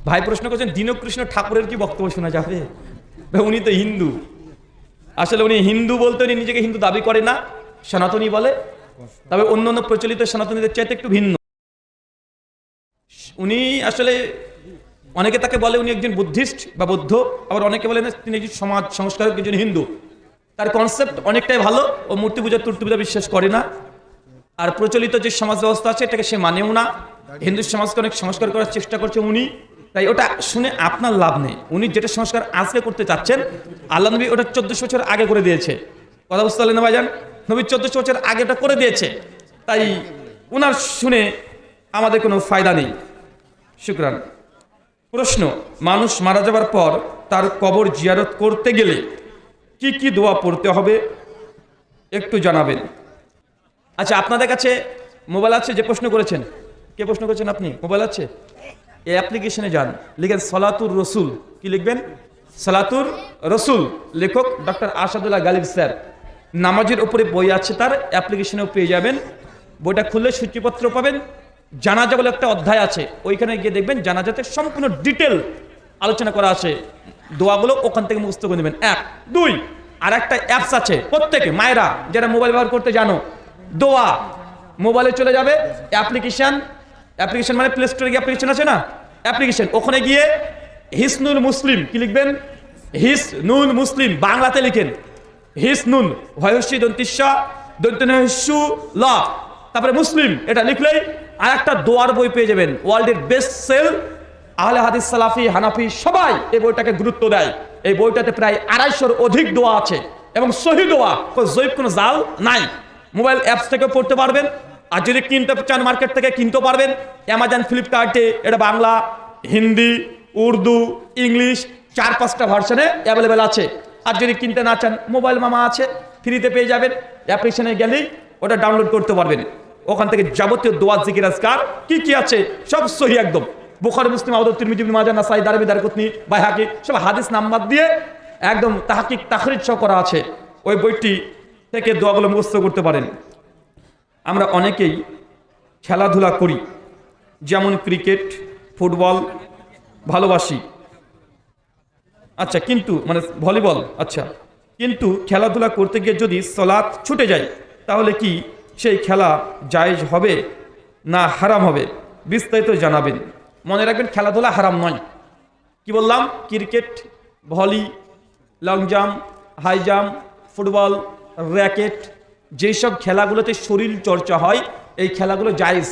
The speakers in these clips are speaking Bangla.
ভাই প্রশ্ন করছেন দীনকৃষ্ণ ঠাকুরের কি বক্তব্য শোনা যাবে? উনি তো হিন্দু। আসলে উনি হিন্দু বলতে উনি নিজেকে হিন্দু দাবি করে না, সনাতনী বলে। তবে অন্য অন্য প্রচলিত সনাতনীদের চাইতে একটু ভিন্ন। উনি আসলে অনেকে তাকে বলে উনি একজন বুদ্ধিস্ট বা বৌদ্ধ, আবার অনেকে বলেন তিনি একজন সমাজ সংস্কারক, একজন হিন্দু। তার কনসেপ্ট অনেকটাই ভালো। ও মূর্তি পূজা টুর্তি পূজা বিশ্বাস করে না, আর প্রচলিত যে সমাজ ব্যবস্থা আছে এটাকে সে মানেও না। হিন্দু সমাজকে অনেক সংস্কার করার চেষ্টা করছে উনি, তাই ওটা শুনে আপনার লাভ নেই। উনি যেটা সংস্কার আজকে করতে চাচ্ছেন, আল্লাহ নবী ওটা 1400 বছর আগে করে দিয়েছে। কথা বুঝতে পারলেন না ভাইজান? নবী 1400 বছর আগে ওটা করে দিয়েছে, তাই ওনার শুনে আমাদের কোনো ফায়দা নেই। শুকরান। প্রশ্ন, মানুষ মারা যাবার পর তার কবর জিয়ারত করতে গেলে কি কি দোয়া পড়তে হবে একটু জানাবেন। আচ্ছা, আপনাদের কাছে মোবাইল আছে? যে প্রশ্ন করেছেন, কে প্রশ্ন করেছেন আপনি? মোবাইল আছে? এই অ্যাপ্লিকেশনে যান, লিখেন সালাতুর রসুল। কি লিখবেন? সালাতুর রসুল। লেখক ডক্টর আসাদুল্লাহ গালিব স্যার। নামাজের উপরে বই আছে, তার অ্যাপ্লিকেশনেও পেয়ে যাবেন। বইটা খুললে সূচিপত্র পাবেন। জানাজা বলে একটা অধ্যায় আছে, ওইখানে গিয়ে দেখবেন জানাজাতে সম্পূর্ণ ডিটেল আলোচনা করা আছে। দোয়াগুলো ওখান থেকে মুখস্থ করে নেবেন। 1 2 আর একটা অ্যাপস আছে প্রত্যেকে মায়েরা যারা মোবাইল ব্যবহার করতে জানো, দোয়া মোবাইলে চলে যাবে। অ্যাপ্লিকেশন মানে প্লে স্টোরে গিয়ে অ্যাপ্লিকেশন আছে না, অ্যাপ্লিকেশন, ওখানে গিয়ে হিসনুল মুসলিম। কি লিখবেন? হিসনুল মুসলিম। বাংলাতে লিখেন হিসনুন, ভয়সী দন্তিস্যা দন্তনহস্যু ল, তারপরে মুসলিম, এটা লিখলেই আর একটা দোয়ার বই পেয়ে যাবেন। ওয়ার্ল্ডের বেস্ট সেল। আহলে হাদিস, সালাফি, হানাফি সবাই এই বইটাকে গুরুত্ব দেয়। এই বইটাতে প্রায় 250-র অধিক দোয়া আছে এবং সহি দোয়া, জৈব কোনো জাল নাই। মোবাইল অ্যাপস থেকে পড়তে পারবেন, আর যদি কিনতে চান মার্কেট থেকে কিনতেও পারবেন। অ্যামাজন, ফ্লিপকার্টে এটা বাংলা, হিন্দি, উর্দু, ইংলিশ 4-5টা ভার্সনে অ্যাভেলেবেল আছে। আর যদি কিনতে না চান, মোবাইল মামা আছে, ফ্রিতে পেয়ে যাবেন। অ্যাপ্লিকেশনে গেলেই ওটা ডাউনলোড করতে পারবেন। ওখান থেকে যাবতীয় দোয়া, জিকির, আজকার কি কি আছে সব সহি একদম। বুখারী, মুসলিম, আবু দাউদ, তিরমিজি, ইবনে মাজাহ, নাসাঈ, দারমি, দারকুতনি, বাইহাকি সব হাদিস নাম্বার দিয়ে একদম তাহকিক, তাখরিজ সহ করা আছে। ওই বইটি থেকে দোয়াগুলো মুখস্থ করতে পারেন। আমরা অনেকেই খেলাধুলা করি, যেমন ক্রিকেট, ফুটবল ভালোবাসি। আচ্ছা, কিন্তু মানে ভলিবল, আচ্ছা, কিন্তু খেলাধুলা করতে গিয়ে যদি সালাত ছুটে যায়, তাহলে কি সেই খেলা জায়েজ হবে না হারাম হবে? বিস্তারিত জানাবেন। মনে রাখবেন, খেলাধুলা হারাম নয়। কি বললাম? Cricket, volley, long jump, high jump, football, racket, যেসব খেলাগুলোতে শরীর চর্চা হয় এই খেলাগুলো জায়েজ।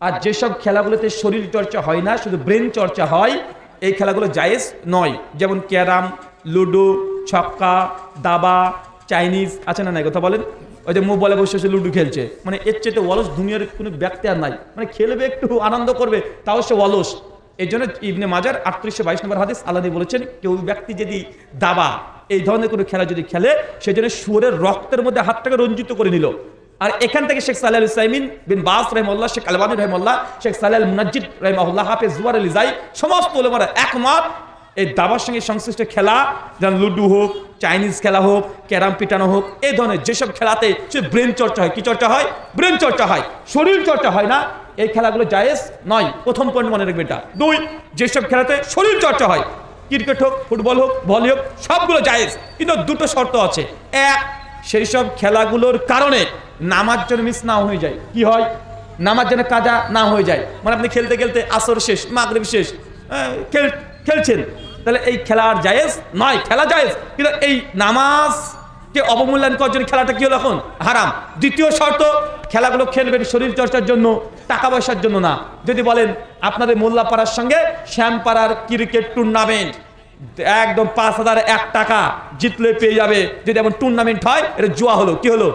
আর যেসব খেলাগুলোতে শরীর চর্চা হয় না, শুধু ব্রেন চর্চা হয়, এই খেলাগুলো জায়েজ নয়। যেমন ক্যারাম, লুডো, ছক্কা, দাবা, চাইনিজ আছে না? নাই কথা বলেন। ওই যে মোবাইলে বসে বসে লুডো খেলছে, মানে এর চেয়ে অলস দুনিয়ার কোনো ব্যক্তি আর নাই। মানে খেলবে, একটু আনন্দ করবে, তাও সে অলস। এই জন্য ইবনে মাজার 3822 নম্বর হাদিস আল্লাহ বলেছেন, কেউ ব্যক্তি যদি দাবা এই ধরনের কোনো খেলা যদি খেলে, সেজন্য শুয়োরের রক্তের মধ্যে হাতটাকে রঞ্জিত করে নিল। আর এখান থেকে শেখ সালেহ আল উসাইমিন বিন বাস রহিমাহুল্লাহ, শেখ আলবানী রহিমাহুল্লাহ, শেখ সালেহ আল মুনাজ্জিদ রহিমাহুল্লাহ, হাফেজ জুবাইর আলী জাই, সমস্ত উলামারা একমত এই দাবার সঙ্গে সংশ্লিষ্ট খেলা, যেমন লুডু হোক, চাইনিজ খেলা হোক, ক্যারাম পিটানো হোক, এই ধরনের যেসব খেলাতে শুধু ব্রেন চর্চা হয়, কি চর্চা হয়? ব্রেন চর্চা হয়, শরীর চর্চা হয় না, এই খেলাগুলো জায়েজ নয়। প্রথম পয়েন্ট মনে রাখবেন এটা। 2, যেসব খেলাতে শরীর চর্চা হয়, ক্রিকেট হোক, ফুটবল হোক, ভলি হোক, সবগুলো জায়েজ, কিন্তু 2টো শর্ত আছে। 1, সেই সব খেলাগুলোর কারণে নামাজ যেন মিস না হয়ে যায়। কি হয়? নামাজ যেন কাজা না হয়ে যায়। মানে আপনি খেলতে খেলতে আসর শেষ, মাগরিব শেষ, খেলছেন, তাহলে এই খেলা আর জায়েজ নয়। খেলা জায়েজ, কিন্তু এই নামাজকে অবমূল্যায়ন করার জন্য খেলাটা কি হলো? এখন হারাম। 2য় শর্ত, খেলাগুলো খেলবেন শরীর চর্চার জন্য, টাকা পয়সার জন্য না। যদি বলেন আপনাদের মোল্লাপাড়ার সঙ্গে শ্যামপাড়ার ক্রিকেট টুর্নামেন্ট, একদম 5001 টাকা জিতলে পেয়ে যাবে, যদি এমন টুর্নামেন্ট হয়, এটা জুয়া হলো। কি হলো?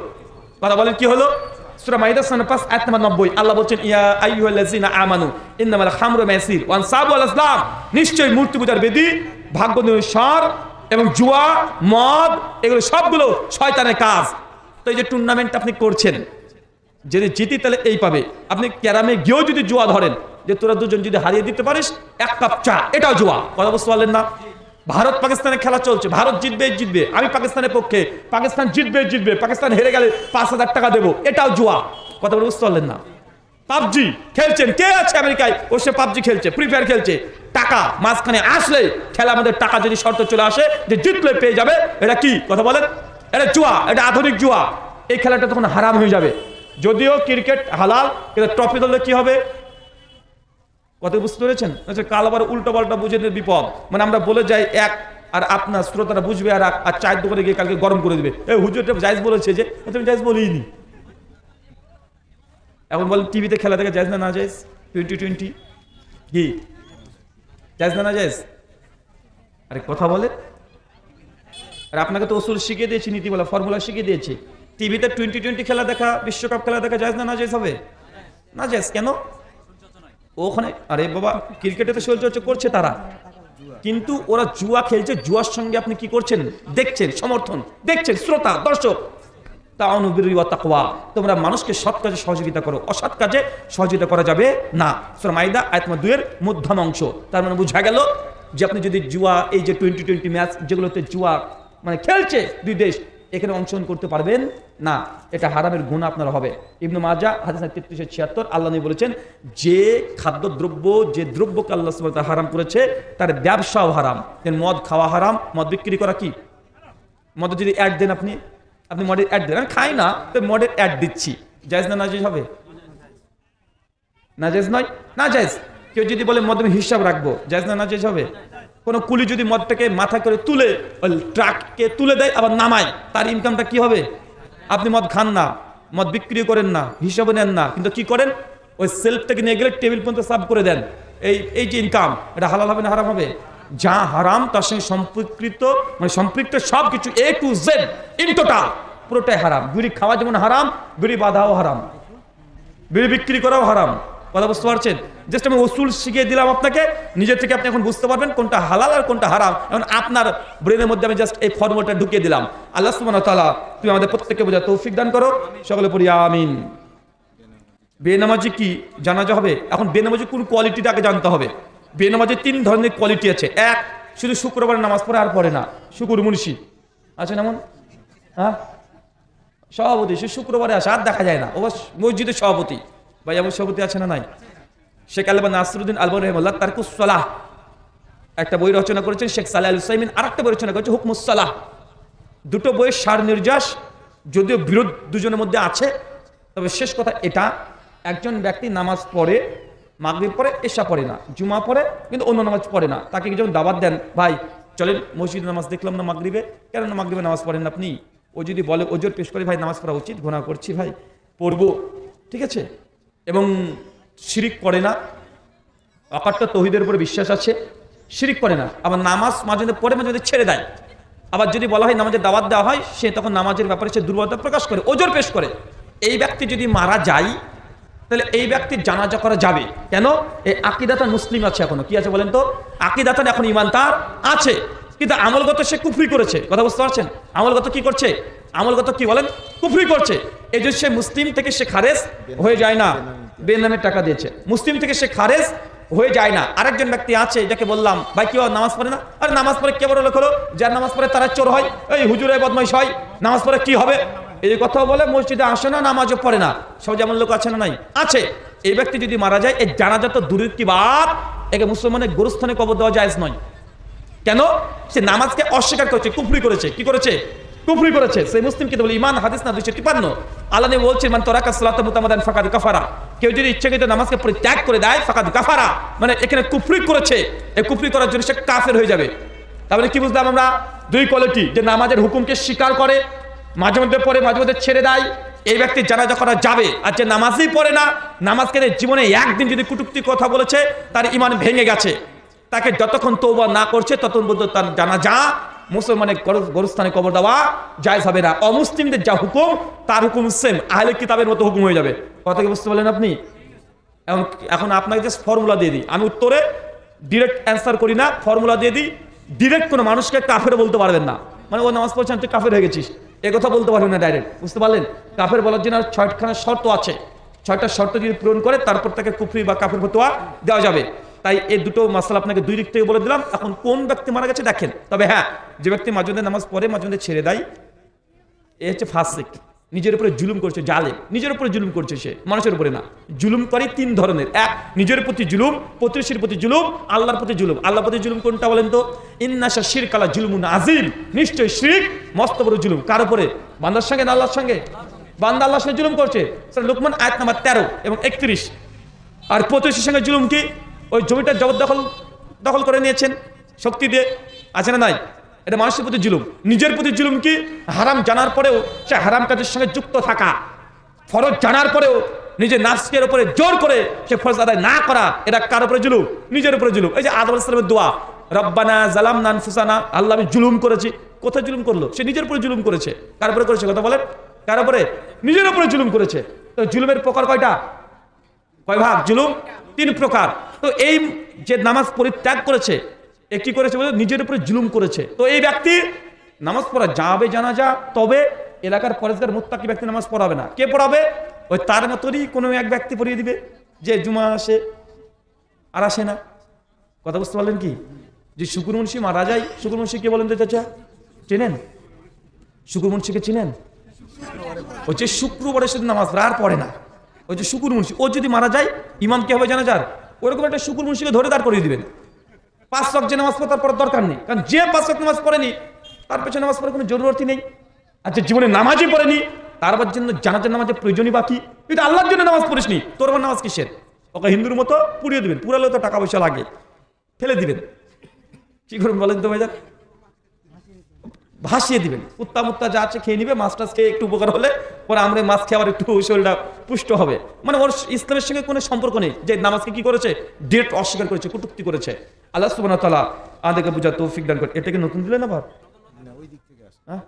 কথা বলেন, কি হলো? সূরা মাইদা 5 আয়াত নম্বর 90 আল্লাহ বলছেন, ইয়া আইয়ুহাল্লাযিনা আমানু ইন্নামাল খামরু মাইসির ওয়া আনসাবু ওয়াল আসলাম, নিশ্চয়ই মূর্তি পূজার বেদী, ভাগ্যনির্সর এবং জুয়া, মদ, এগুলো সবগুলো শয়তানের কাজ। তো এই যে টুর্নামেন্ট আপনি করছেন, যদি জিতি তাহলে এই পাবে। আপনি ক্যারামে গিয়েও যদি জুয়া ধরেন, যে তোরা দুজন যদি হারিয়ে দিতে পারিস 1 কাপ চা, এটাও জুয়া। কথা বুঝতে পারলেন না? ভারত পাকিস্তানের খেলা চলছে, ভারত জিতবে, আমি পাকিস্তানের পক্ষে, পাকিস্তান জিতবে, পাকিস্তান হেরে গেলে 5000 টাকা দেবো, এটাও জুয়া। কথা বুঝতে পারলেন না? পাবজি খেলছেন, কে আছে আমেরিকায়, ও সে পাবজি খেলছে, ফ্রি ফায়ার খেলছে, টাকা মাঝখানে আসলে খেলা আমাদের টাকা যদি শর্ত চলে আসে যে জিতলে পেয়ে যাবে, এটা কি কথা বলেন? এটা জুয়া, এটা আধুনিক জুয়া। এই খেলাটা তখন হারাম হয়ে যাবে। যদিও ক্রিকেট হালাল, কিন্তু ট্রফি ধরলে কি হবে? কথা বুঝতে পেরেছেন? আচ্ছা, কাল আবার উল্টো পাল্টা বুঝে বিপদ। মানে আমরা বলে যাই এক, আর আপনার শ্রোতারা বুঝবে আর চায়ের দোকানে গিয়ে কালকে গরম করে দিবে, এই হুজুরটা জায়েজ বলেছে যে, তুমি জায়েজ বলিনি। এখন বলেন টিভিতে খেলা দেখে জায়েজ না জায়েজ? 2020 কি জায়েজ না জায়েজ? আরে কথা বলে। আর আপনাকে তো ওসুল শিখিয়ে দিয়েছি, নীতিমালা ফর্মুলা শিখিয়ে দিয়েছি। টিভিতে 2020 খেলা দেখা, বিশ্বকাপ খেলা দেখা জায়েজ না জায়েজ হবে? না জায়েজ কেন? ওখানে আরে বাবা ক্রিকেটে তো শরীরচর্চা করছে তারা, কিন্তু ওরা জুয়া খেলছে। জুয়ার সঙ্গে আপনি কি করছেন? দেখছেন, সমর্থন দেখছেন, শ্রোতা দর্শক। তাওয়া, তোমরা মানুষকে সৎ কাজে সহযোগিতা করো, অসৎ কাজে সহযোগিতা করা যাবে না। সূরা মাইদা আয়াত 2 মধ্যম অংশ। তার মানে বোঝা গেল যে আপনি যদি জুয়া, এই যে 2020 ম্যাচ যেগুলোতে জুয়া মানে খেলছে দুই দেশ, এখানে অংশগ্রহণ করতে পারবেন না। এটা হারামের গুনাহ আপনার হবে। ইবনে মাজাহ হাদিস 3376 আল্লাহ নবী বলেছেন, যে খাদ্যদ্রব্য, যে দ্রব্যকে আল্লাহ সুবহানাহু ওয়া তাআলা হারাম করেছে তার ব্যবসাও হারাম। মদ খাওয়া হারাম, মদ বিক্রি করা কি? মদ যদি অ্যাড দেন আপনি মদের অ্যাড দেন, আমি খাই না তো মদের অ্যাড দিচ্ছি, জায়েজ না জায়েজ হবে? না জায়েজ নয়, না জায়েজ। কেউ যদি বলে মদের হিসাব রাখবো, জায়েজ না জায়েজ হবে? কোনো কুলি যদি মদটাকে মাথা করে তুলে ট্রাককে তুলে দেয় আবার নামায়, তার ইনকামটা কি হবে? আপনি মদ খান না, মদ বিক্রি করেন না, হিসাবে নেন না, কিন্তু কি করেন? ওই সেলফটাকে নিয়ে গেলে টেবিল পর্যন্ত সার্ভ করে দেন। এই যে ইনকাম, এটা হালাল হবে না হারাম হবে? যা হারাম তার সঙ্গে সম্পৃক্ত সবকিছু A to Z in total পুরোটাই হারাম। বিড়ি খাওয়া যেমন হারাম, বিড়ি বাঁধাও হারাম, বিড়ি বিক্রি করাও হারাম। কথা বুঝতে পারছেন? জাস্ট আমি উসুল শিখিয়ে দিলাম আপনাকে, নিজের থেকে আপনি এখন বুঝতে পারবেন কোনটা হালাল আর কোনটা হারাম। এখন আপনার ব্রেনের মধ্যে আমি জাস্ট এই ফর্মুলাটা ঢুকিয়ে দিলাম। আল্লাহ সুবহানাহু ওয়া তাআলা তুমি আমাদের প্রত্যেককে বোঝার তৌফিক দান করো, সকলে পড়ি আমিন। বেনামাজি কি জানাজা হবে? এখন বেনামাজি কোন কোয়ালিটিটাকে জানতে হবে। বেনামাজির 3 ধরনের কোয়ালিটি আছে। এক, শুধু শুক্রবার নামাজ পড়ে আর পড়ে না, শুকুর মুন্সি আছে না? এমন হ্যাঁ, সভাপতি সে শুক্রবারে আসে আর দেখা যায় না, ও মসজিদের সভাপতি। ভাই এমন সভাপতি আছে না নাই? শেখ আলবানী নাসিরউদ্দিন আলবানী রাহিমাহুল্লাহ তারকুস সালাহ একটা বই রচনা করেছেন। শেখ সালেহ আল উসাইমিন আরেকটা বই রচনা করেছে হুকমুস সালাহ। দুটো বইয়ের সার নির্যাস, যদিও বিরোধ দুজনের মধ্যে আছে, তবে শেষ কথা এটা, একজন ব্যক্তি নামাজ পড়ে, মাগরিব পড়ে, এশা পড়ে না, জুমা পড়ে, কিন্তু অন্য নামাজ পড়ে না। তাকে যখন দাওয়াত দেন, ভাই চলেন মসজিদে নামাজ দেখলাম না মাগরিবে, কেন না মাগরিবে নামাজ পড়েন না আপনি? ও যদি বলে ওজোর পেশ করে, ভাই নামাজ পড়া উচিত, গুনাহ করছি ভাই, পড়বো, ঠিক আছে, এবং শিরিক করে না, অকাট্য তৌহিদের উপরে বিশ্বাস আছে, শিরিক করে না, আবার নামাজ মাঝে পড়ে মাঝে ছেড়ে দেয়। আবার যদি বলা হয় নামাজের দাওয়াত দেওয়া হয়, সে তখন নামাজের ব্যাপারে সে দুর্বলতা প্রকাশ করে, ওজোর পেশ করে। এই ব্যক্তি যদি মারা যায়, তাহলে এই ব্যক্তির জানাজা করা যাবে। কেন? এই আকীদাতান মুসলিম আছে এখনো। কি আছে বলেন তো? আকীদাতান এখন ঈমান তার আছে, কিন্তু আমলগত সে কুফরি করেছে। কথা বুঝতে পারছেন? আমলগত কি করছে? আমলগত কি বলেন? কুফরি করছে। এই যে সে মুসলিম থেকে সে খারেজ হয়ে যায় না, বেনামে টাকা দিয়েছে, মুসলিম থেকে সে খারেজ হয়ে যায় না। আরেকজন ব্যক্তি আছে যাকে বললাম, ভাই কি নামাজ পড়ে না? আরে নামাজ পড়ে কে বড় লোক হলো? যার নামাজ পড়ে তারা চোর হয়, এই হুজুরে বদমাইশ হয়, নামাজ পড়ে কি হবে? এই কথা বলে মসজিদে আসে না, নামাজও পড়ে না। সব যেমন লোক আছে না নাই? আছে। এই ব্যক্তি যদি মারা যায়, এই জানাজা তো দূরের কি বাত, একে মুসলমানের গোরস্থানে কবর দেওয়া জায়েজ নয়। কেন? সে নামাজকে অস্বীকার করেছে, কুফরি করেছে। কি করেছে? কুফরি করেছে। সেই মুসলিম কিতাব ঈমান হাদিস না 253 আল্লাহ নবী বলছেন, মান তারাকা সালাতা মুতামাদান ফাকাদ কাফারা। কেউ যদি ইচ্ছাকৃত নামাজকে পরিত্যাগ করে দেয়, ফাকাদ কাফারা, মানে এখানে কুফরি করেছে। এই কুফরি করার জন্য সে কাফের হয়ে যাবে। তাহলে কি বুঝলাম আমরা? দুই কোয়ালিটি, যে নামাজের হুকুমকে স্বীকার করে, মাঝে মধ্যে পড়ে, মাঝে মধ্যে ছেড়ে দেয়, এই ব্যক্তি জানাজা করা যাবে। আর যে নামাজই পড়ে না, নামাজকে জীবনে একদিন যদি কটূক্তি কথা বলেছে, তার ঈমান ভেঙে গেছে। তাকে যতক্ষণ তওবা না করছে ততক্ষণ পর্যন্ত তার জানাজা মুসলমানের গোরস্থানে কবর দেওয়া জায়েজ হবে না। অমুসলিমদের যা হুকুম, তার হুকুম সেম, আহলে কিতাবের মতো হুকুম হয়ে যাবে। কথা কি বুঝতে পারলেন আপনি? এখন আপনাকে জাস্ট ফর্মুলা দিয়ে দিই, আমি উত্তরে ডিরেক্ট অ্যান্সার করি না, ফর্মুলা দিয়ে দিই। ডিরেক্ট কোনো মানুষকে কাফের বলতে পারবেন না, মানে ও নামাজ পড়ছেন তুই কাফের হয়ে গেছিস, এ কথা বলতে পারবেন না ডাইরেক্ট। বুঝতে পারলেন? কাফের বলার জন্য 6খানা শর্ত আছে। 6টা শর্ত যদি পূরণ করে, তারপর তাকে কুফরি বা কাফের ফতোয়া দেওয়া যাবে। তাই এই দুটো মাসআলা আপনাকে দুই দিক থেকে বলে দিলাম। এখন কোন ব্যক্তি মারা গেছে দেখেন। তবে হ্যাঁ, যে ব্যক্তি মাঝে মধ্যে নামাজ পড়ে, মাঝে মধ্যে ছেড়ে দেয়, এ হচ্ছে ফাসিক। নিজের উপরে জুলুম করছে, জালেম, নিজের উপরে জুলুম করছে, সে মানুষের উপরে না। জুলুম করে তিন ধরনের, এক নিজের প্রতি জুলুম, প্রতিবেশীর প্রতি জুলুম, আল্লাহর প্রতি জুলুম। আল্লাহর প্রতি জুলুম কোনটা বলেন তো? ইন্নাশা শিরকালা জুলুমুন আজিম, নিশ্চয় শিরক মস্ত বড় জুলুম। কার উপরে? বান্দার সঙ্গে না আল্লাহর সঙ্গে? বান্দা আল্লাহর সঙ্গে জুলুম করছে, সূরা লুকমান আয়াত নাম্বার 13 এবং 31। আর প্রতিবেশীর সঙ্গে জুলুম কি? ওই জমিটা দখল করে নিয়েছেন শক্তি দিয়ে, আছে না নাই? এটা মানুষের প্রতি জুলুম। নিজের প্রতি জুলুম কি? হারাম জানার পরেও সে হারাম কাজের সঙ্গে যুক্ত থাকা, ফরজ জানার পরেও নিজের নাফসের উপরে জোর করে সে ফরজ আদায় না করা, এটা কার উপরে জুলুম? নিজের উপরে জুলুম। এই যে আদম আলাইহিস সালামের দোয়া, রব্বানা যালামনা আনফুসানা, আল্লাহ আমি জুলুম করেছি। কোথায় জুলুম করলো? সে নিজের উপরে জুলুম করেছে। কার উপরে করেছে কথা বলেন? কার উপরে? নিজের উপরে জুলুম করেছে। তো জুলুমের প্রকার কয়টা? কয় ভাগ জুলুম? 3 প্রকার। তো এই যে নামাজ পরিত্যাগ করেছে, একটি করেছে বলে নিজের উপরে জুলুম করেছে। তো এই ব্যক্তি নামাজ পড়া যাবে জানাজা, তবে এলাকার পরেজগার মুত্তাকি ব্যক্তি নামাজ পড়াবে না। কে পড়াবে? ওই তার মতনই কোনো এক ব্যক্তি পড়িয়ে দিবে, যে জুমা আসে আর আসে না। কথা বুঝতে পারলেন কি? যে শুকুর মুন্সি মারা যায়, শুকুর মুন্সি কে বলেন তো চাচা? চেনেন? শুকুর মুন্সিকে চিনেন? ওই যে শুক্রবারে শুধু নামাজ আর পড়ে না, ওই যে শুকুর মুন্সি, ও যদি মারা যায় ইমাম কে হবে জানাজার? ওরকম একটা শুকুর মুন্সিকে ধরে দাঁড় করিয়ে দিবেন। 5 ওয়াক্ত যে নামাজ পড়ার পর দরকার নেই, কারণ যে 5 ওয়াক্ত নামাজ পড়েনি তার পেছনে নামাজ পড়ার কোনো জরুরতই নেই। আর যে জীবনে নামাজই পড়েনি তার জন্য জানাজার নামাজের প্রয়োজনই বাকি। তুই তো আল্লাহর জন্য নামাজ পড়িসনি, তোর আবার নামাজ কিসের? ওকে হিন্দুর মতো পুড়িয়ে দিবেন, পুরালেও তো টাকা পয়সা লাগে, ফেলে দিবেন। কি করবেন বলেন তো ভাইজান? ভাসিয়ে দিবেন, কুত্তা মুত্তা যা আছে খেয়ে নিবে, মাছ টাছ খেয়ে একটু উপকার হলে পরে আমরা মাছ খেয়ে আবার একটু শরীরটা পুষ্ট হবে। মানে ওর ইসলামের সঙ্গে কোনো সম্পর্ক নেই। যে নামাজকে কি করেছে? ডেট অস্বীকার করেছে, কটূক্তি করেছে। আল্লাহ সুবহানাহু ওয়া তাআলা আমাদেরকে বুঝার তৌফিক দান করে। এটাকে নতুন দিলেন আবার? হ্যাঁ,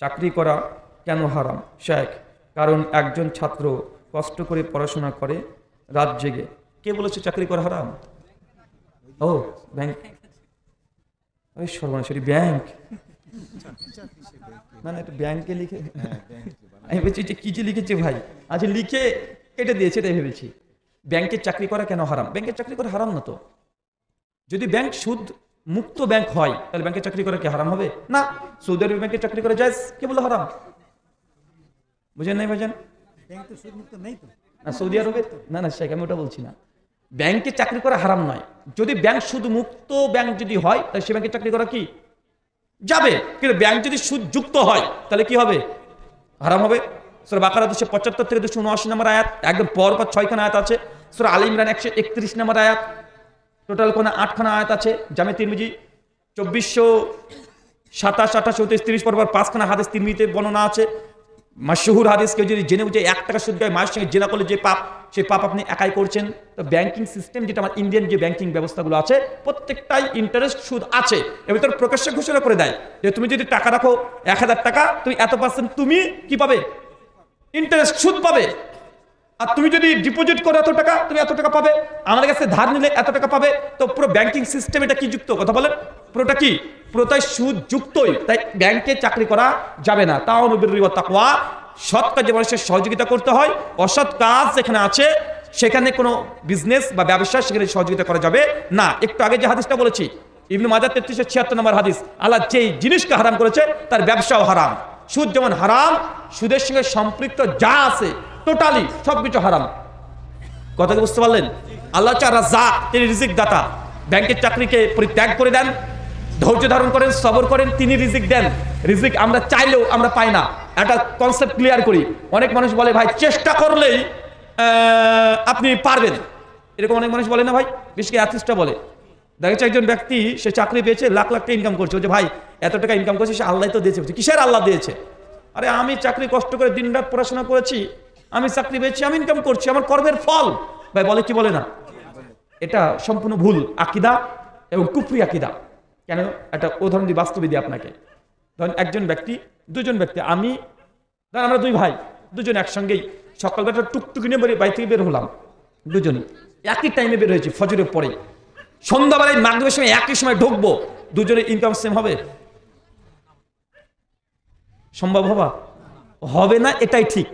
চাকরি করা কেন হারাম শেখ? কারণ একজন ছাত্র কষ্ট করে পড়াশোনা করে রাত জেগে। কে বলেছে চাকরি করা হারাম? ও ব্যাংক, ওই সর্বনাশী ব্যাংক, না না এটা ব্যাংকে লিখে, আমি বলছি যে কি যে লিখেছে ভাই, আচ্ছা লিখে কেটে দিয়েছে, তাই ভেবেছি। ব্যাংকের চাকরি করা কেন হারাম? ব্যাংকের চাকরি করা হারাম না তো। যদি ব্যাংক সুদ মুক্ত ব্যাংক হয় তাহলে ব্যাংকের চাকরি করা কি হারাম হবে? না। সৌদি আরব ব্যাংকের চাকরি করা জায়েজ, কে বলে হারাম? বুঝেন নাই ভাইজান? ব্যাংক তো সুদ মুক্ত নেই তো। না সৌদি আরবে, না না শেখ আমি ওটা বলছি না। ব্যাংকে চাকরি করা হারাম নয়। যদি ব্যাংক সুদ মুক্ত ব্যাংক যদি হয় তাহলে সে ব্যাংকে চাকরি করা কি যাবে, কিন্তু ব্যাংক যদি সুদ যুক্ত হয় তাহলে কি হবে? হারাম হবে। সূরা বাকারা 275 থেকে 279 নম্বর আয়াত, একদম পরপর 6খানা আয়াত আছে। সূরা আলে ইমরান 131 নম্বর আয়াত, টোটাল কোন 8খানা আয়াত আছে। জামে তিরমিজি 2427, 28, 34, 30 পরপর 5খানা হাদিস তিরমিজিতে বর্ণনা আছে। মাশহুর হাদিস, কেউ যদি জেনে বুঝে 1 টাকা সুদ দেয়, মায়ের সঙ্গে জেনা করলে যে পাপ, সেই পাপ আপনি একাই করছেন। তো ব্যাংকিং সিস্টেম যেটা আমার ইন্ডিয়ান যে ব্যাংকিং ব্যবস্থাগুলো আছে প্রত্যেকটাই ইন্টারেস্ট সুদ আছে। এর ভিতর প্রকাশ্যে ঘোষণা করে দেয় যে তুমি যদি টাকা রাখো 1000 টাকা, তুমি এত % তুমি কি পাবে? ইন্টারেস্ট সুদ পাবে। আর তুমি যদি ডিপোজিট করো এত টাকা, তুমি এত টাকা পাবে। আমার কাছে ধার নিলে এত টাকা পাবে। তো পুরো ব্যাংকিং সিস্টেম এটা কি যুক্ত? কথা বলেন, পুরোটা কি? পুরোটাই সুদ যুক্তই। তাই ব্যাংকে চাকরি করা যাবে না। তাওয়ানুল বিররি ওয়াত তাকওয়া, সৎ কাজে মানুষের সহযোগিতা করতে হয়। অসৎ কাজ যেখানে আছে সেখানে কোনো বিজনেস বা ব্যবসা সেখানে সহযোগিতা করা যাবে না। একটু আগে যে হাদিসটা বলেছি, ইবনে মাজাহ 3376 নম্বর হাদিস, আল্লাহ যেই জিনিসকে হারাম করেছে তার ব্যবসাও হারাম। সুদ যেমন হারাম, সুদের সঙ্গে সম্পৃক্ত যা আছে টোটালি সবকিছু হারাম। কথা কি বুঝতে পারলেন? আল্লাহ রাজ্জাক, তিনি রিজিক দাতা। ব্যাংকের চাকরিকে পরিত্যাগ করে দেন, ধৈর্য ধারণ করেন, সবর করেন, তিনি রিজিক দেন। রিজিক আমরা চাইলেও আমরা পাই না। একটা কনসেপ্ট ক্লিয়ার করি। অনেক মানুষ বলে ভাই চেষ্টা করলেই আপনি পারবেন, এরকম অনেক মানুষ বলে না ভাই, বিশেষ করে আর্টিস্টরা বলে। দেখেছে একজন ব্যক্তি সে চাকরি পেয়েছে, লাখ লাখ টাকা ইনকাম করছে, যে ভাই এত টাকা ইনকাম করছে, সে আল্লাহ তো দিয়েছে। কিসের আল্লাহ দিয়েছে? আরে আমি চাকরি কষ্ট করে দিনরাত পড়াশোনা করেছি, আমি চাকরি পেয়েছি, আমি ইনকাম করছি, আমার কর্মের ফল। ভাই বলে কি বলে না? এটা সম্পূর্ণ ভুল আকীদা এবং কুফরি আকীদা। কেন? একটা উদাহরণ দিই, বাস্তবে দিই আপনাকে। ধরেন একজন ব্যক্তি, দুজন ব্যক্তি, আমি ধরেন আমরা 2 ভাই, দুজন একসঙ্গেই সকালবেলা টুকটুকি নিয়ে বাড়ি থেকে বের হলাম, দুজনই একই টাইমে বের হয়েছি ফজরের পরে। সন্ধ্যাবেলায় মাগরিবের সময় একই সময় ঢুকবো, দুজনের ইনকাম সেম হবে? সম্ভব হবে না, এটাই ঠিক।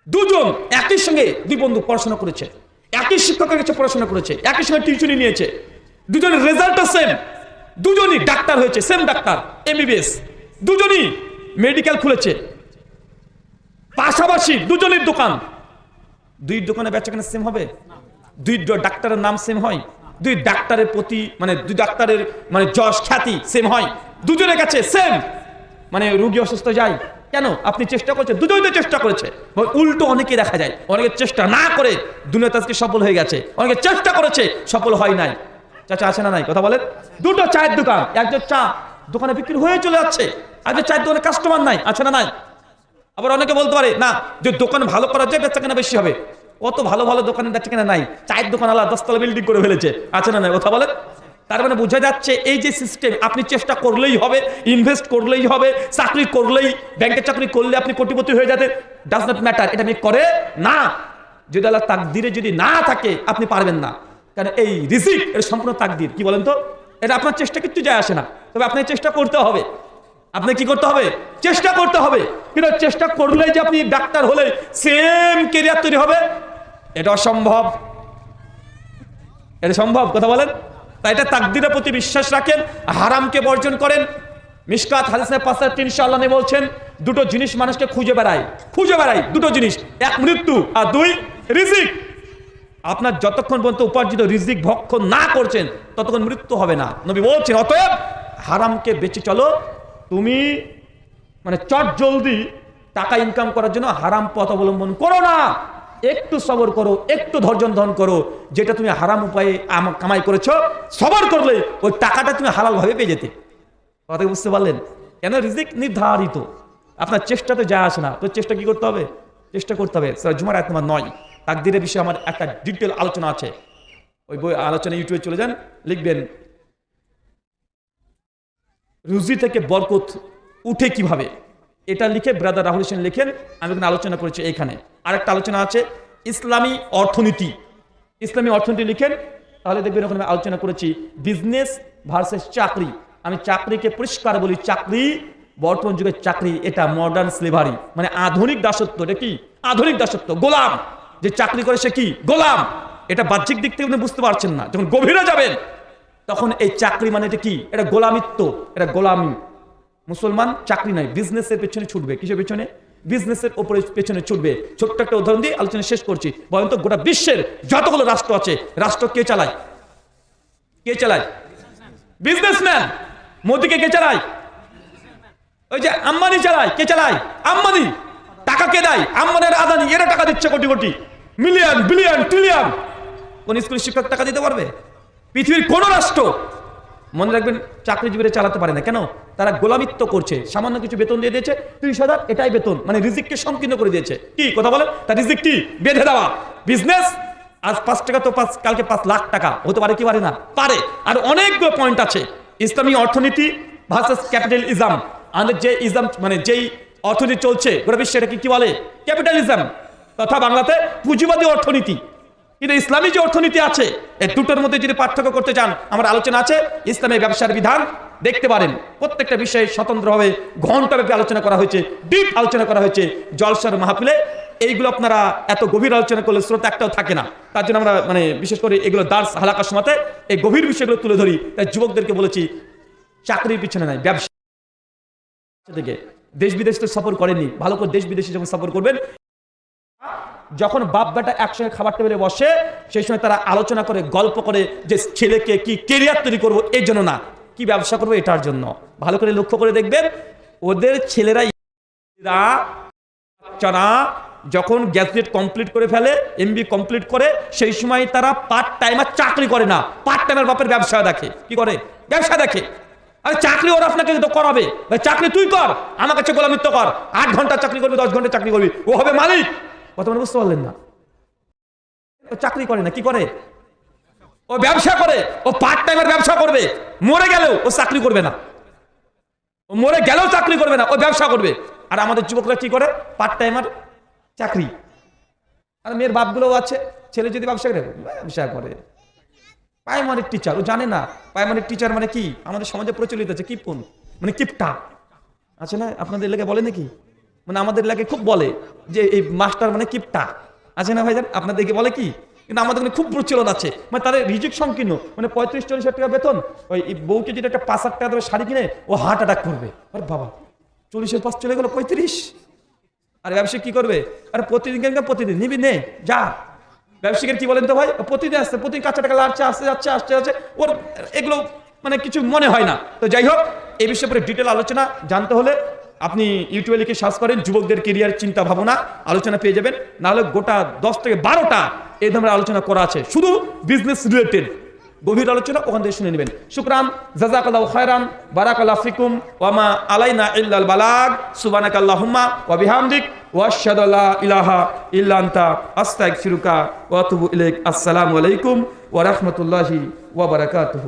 দুজন একই সঙ্গে 2 বন্ধু পড়াশোনা করেছে, একই শিক্ষকের কাছে পড়াশোনা করেছে, একই সঙ্গে টিউশনি নিয়েছে, দুজনের রেজাল্টও সেম, দুজনই ডাক্তার হয়েছে, সেম ডাক্তার MBBS। দুজনই মেডিকেল খুলেছে, পাশাপাশি দুজনের দোকান, দুই দোকানে বেচাকেনা সেম হবে? দুই ডাক্তারের নাম সেম হয়? দুই ডাক্তারের প্রতি মানে দুই ডাক্তারের মানে যশ খ্যাতি সেম হয়? দুজনের কাছে সেম, মানে রোগী অসুস্থ যায় কেন? আপনি চেষ্টা করছেন, দুজনে চেষ্টা করেছে। উল্টো অনেকে দেখা যায় অনেকে চেষ্টা না করে দুনিয়াতে আজকে সফল হয়ে গেছে, অনেকে চেষ্টা করেছে সফল হয় নাই। চাচা আছে না নাই? কথা বলেন। দুটো চায়ের দোকান, একজন চা দোকানে বিক্রি হয়ে চলে যাচ্ছে, আজকে চায়ের দোকানে কাস্টমার নাই, আছে না নাই? আবার অনেকে বলতে পারে না যে দোকান ভালো করা যায় বেচাকেনা বেশি হবে। কত ভালো ভালো দোকানে বেচাকেনা নাই, চায়ের দোকান আলাদা 10 তলা বিল্ডিং করে ফেলেছে, আছে না নাই? কথা বলেন। তার মানে বোঝা যাচ্ছে এই যে সিস্টেম, আপনি চেষ্টা করলেই হবে, ইনভেস্ট করলেই হবে, চাকরি করলেই, ব্যাংকের চাকরি করলে আপনি কোটিপতি হয়ে যাবে, ডাজ নট ম্যাটার। এটা আমি করে না, যদি আল্লাহ তাকদিরে যদি না থাকে আপনি পারবেন না। কারণ এই রিজিক এটা সম্পূর্ণ তাকদির। কি বলেন তো? এটা আপনার চেষ্টা কিচ্ছু যায় আসে না, তবে আপনাকে চেষ্টা করতে হবে। আপনি কি করতে হবে? চেষ্টা করতে হবে। কিন্তু চেষ্টা করলেই যে আপনি ডাক্তার হলে সেম কেরিয়ার তৈরি হবে, এটা অসম্ভব। এটা সম্ভব? কথা বলেন। তাই এটা তাকদীরের প্রতি বিশ্বাস রাখেন, হারামকে বর্জন করেন। মিশকাত হাদিসে 5300 আল্লাহ নবী বলছেন দুটো জিনিস মানুষকে খুঁজে বেড়ায়, দুটো জিনিস, এক মৃত্যু আর দুই রিজিক। আপনার যতক্ষণ পর্যন্ত উপার্জিত রিজিক ভক্ষণ না করছেন ততক্ষণ মৃত্যু হবে না। নবী বলছেন অতএব হারামকে বেঁচে চলো। তুমি মানে চট জলদি টাকা ইনকাম করার জন্য হারাম পথ অবলম্বন করো না, একটু সবর করো, একটু ধৈর্য ধারণ করো। যেটা তুমি হারাম উপায়ে কামাই করেছো, সবর করলে ওই টাকাটা তুমি হালাল ভাবে পেয়ে যেতে। কথা বুঝতে পারলেন? কেন? রিজিক নির্ধারিত, আপনার চেষ্টাতে যায় আসে না। তো চেষ্টা কি করতে হবে? চেষ্টা করতে হবে। জুমার আয়াত নাম্বার 9 তাকদীরের বিষয়ে আমার একটা ডিটেল আলোচনা আছে, ওই বই আলোচনা ইউটিউবে চলে যান, লিখবেন রুজি থেকে বরকত উঠে কিভাবে, এটা লিখে ব্রাদার রাহুল হোসেন লিখেন। আমি এখানে আলোচনা করেছি। এইখানে আরেকটা আলোচনা আছে ইসলামী অর্থনীতি, ইসলামী অর্থনীতি লিখেন, তাহলে দেখবেন ওখানে আলোচনা করেছি বিজনেস ভার্সেস চাকরি। আমি চাকরিকে পরিষ্কার বলি, চাকরি বর্তমান যুগের চাকরি এটা মডার্ন স্লেভারি, মানে আধুনিক দাসত্ব। এটা কি? আধুনিক দাসত্ব, গোলাম। যে চাকরি করে সে কি? গোলাম। এটা বাহ্যিক দিক থেকে আপনি বুঝতে পারছেন না, যখন গভীরে যাবেন তখন এই চাকরি মানে এটা কি? এটা গোলামিত্ব, এটা গোলামি। মুসলমান চাকরি নাই, বিজনেসের পেছনে ছুটবে। কিসের পেছনে? বিজনেসের উপরে পেছনে ছুটবে। ছোট্ট একটা উদাহরণ দিয়ে আলোচনা শেষ করছি। বলেন তো গোটা বিশ্বের যতগুলো রাষ্ট্র আছে, রাষ্ট্র কে চালায়? কে চালায়? বিজনেসম্যান। মোদিকে কে চালায়? ওই যে আম্বানি চালায়। কে চালায়? আম্বানি। টাকা কে দেয়? আম্বানি আর আদানি, এরা টাকা দিচ্ছে crore crore, million billion trillion. কোন স্কুলের শিক্ষক টাকা দিতে পারবে? পৃথিবীর কোন রাষ্ট্র। মনে রাখবেন চাকরিজীবীরা চালাতে পারে না। কেন? তারা গোলামিত্ব করছে। সামান্য কিছু বেতন দিয়ে দিয়েছে, 30,000, এটাই বেতন, মানে রিজিককে সংকীর্ণ করে দিয়েছে। কি কথা বলে? তার রিজিক কি? বেঁধে দেওয়া। বিজনেস আজ 5 টাকা তো কালকে 5 লাখ টাকা হতে পারে কি পারে না? পারে। আর অনেকগুলো পয়েন্ট আছে। ইসলামী অর্থনীতি ভার্সেস ক্যাপিটালিজম। আমাদের যে ইসলাম মানে যেই অর্থনীতি চলছে গোটা বিশ্বে, এটাকে কি বলে? ক্যাপিটালিজম, তথা বাংলাতে পুঁজিবাদী অর্থনীতি। কিন্তু ইসলামী যে অর্থনীতি আছে, এই দুটোর মধ্যে যদি পার্থক্য করতে চান, আমার আলোচনা আছে। ইসলামের ব্যবসার বিধান দেখতে পারেন, প্রত্যেকটা বিষয়ে স্বতন্ত্রভাবে ঘন্টাব্যাপী আলোচনা করা হয়েছে, ডিপ আলোচনা করা হয়েছে জলসার মাহফিলে। এইগুলো আপনারা এত গভীর আলোচনা করলে শ্রোতা একটাও থাকে না। তার জন্য আমরা মানে বিশেষ করে এগুলো দার্স হালাকার সময়তে এই গভীর বিষয়গুলো তুলে ধরি। তাই যুবকদেরকে বলেছি চাকরির পিছনে নাই, ব্যবসা থেকে। দেশ বিদেশ তো সফর করেনি, ভালো করে দেশ বিদেশে যখন সফর করবেন, যখন বাপ বেটা একসঙ্গে খাবার টেবিলে বসে, সেই সময় তারা আলোচনা করে, গল্প করে যে ছেলেকে কি কেরিয়ার তৈরি করবো, এই জন্য না, কি ব্যবসা করবো এটার জন্য। ভালো করে লক্ষ্য করে দেখবেন, ওদের ছেলেরা যখন গ্র্যাজুয়েট কমপ্লিট করে ফেলে, এমবি কমপ্লিট করে, সেই সময় তারা পার্ট টাইমার চাকরি করে না, পার্ট টাইমের বাপের ব্যবসা দেখে। কি করে? ব্যবসা দেখে। আরে চাকরি ওরা আপনাকে তো করাবে, চাকরি তুই কর, আমার কাছে গোলামিত্ব কর, 8 ঘন্টা চাকরি করবি, 10 ঘন্টা চাকরি করবি, ও হবে মালিক। কথা মানে বুঝতে পারলেন না? ও চাকরি করে না, কি করে? ও ব্যবসা করে। ও পার্ট টাইমের ব্যবসা করবে। মরে গেলেও ও চাকরি করবে না, ও মরে গেলেও চাকরি করবে না, ও ব্যবসা করবে। আর আমাদের যুবকরা কি করে? পার্ট টাইমার চাকরি। আর মেয়ের বাপগুলোও আছে, ছেলে যদি ব্যবসা করে, ব্যবসা করে। প্রাইমারি টিচার, ও জানে না প্রাইমারি টিচার মানে কি। আমাদের সমাজে প্রচলিত আছে কিপুন, মানে কিপটা আছে না? আপনাদের এলাকায় বলে নাকি? মানে আমাদের এলাকায় খুব বলে যে এই মাস্টার মানে কিপটা আছে না ভাইজান? আপনাদেরকে বলে কি? কিন্তু আমাদের খুব প্রচলন আছে, মানে তাদের রিজিক সংকীর্ণ, মানে 35-40 টাকা বেতন, ওই বউকে যদি একটা 5 লাখ টাকা দেবে শাড়ি কিনে, ও হার্ট অ্যাটাক করবে। আরে বাবা, 40-এর পাশ চলে গেল 35। আর ব্যবসায়িক কি করবে? আর প্রতিদিন নিবি নে যা। ব্যবসায়িকের কি বলেন তো ভাই, প্রতিদিন আসছে, প্রতিদিন কাঁচা টাকা লাড়ছে, আসতে যাচ্ছে ওর এগুলো মানে কিছু মনে হয় না। তো যাই হোক, এই বিষয়ে পরে ডিটেল আলোচনা জানতে হলে আপনি ইউটিউবে লিখে সার্চ করেন যুবকদের কেরিয়ার চিন্তা ভাবনা, আলোচনা পেয়ে যাবেন। নাহলে গোটা 10 থেকে 12টা এই ধরনের আলোচনা করা আছে শুধু বিজনেস রিলেটেড, গভীর আলোচনা ওখান থেকে শুনে নেবেন। শুকরান, জাযাকাল্লাহু খায়রান, বারাকাল্লাহু ফিকুম, ওয়া মা আলাইনা ইল্লাল বালাগ, সুবহানাকাল্লাহুম্মা ওয়া বিহামদিক, ওয়া আশহাদু আল্লা ইলাহা ইল্লা আনতা, আস্তাগফিরুকা ওয়া আতুবু ইলাইক। আসসালামু আলাইকুম ওয়া রাহমাতুল্লাহি ওয়া বারাকাতুহু।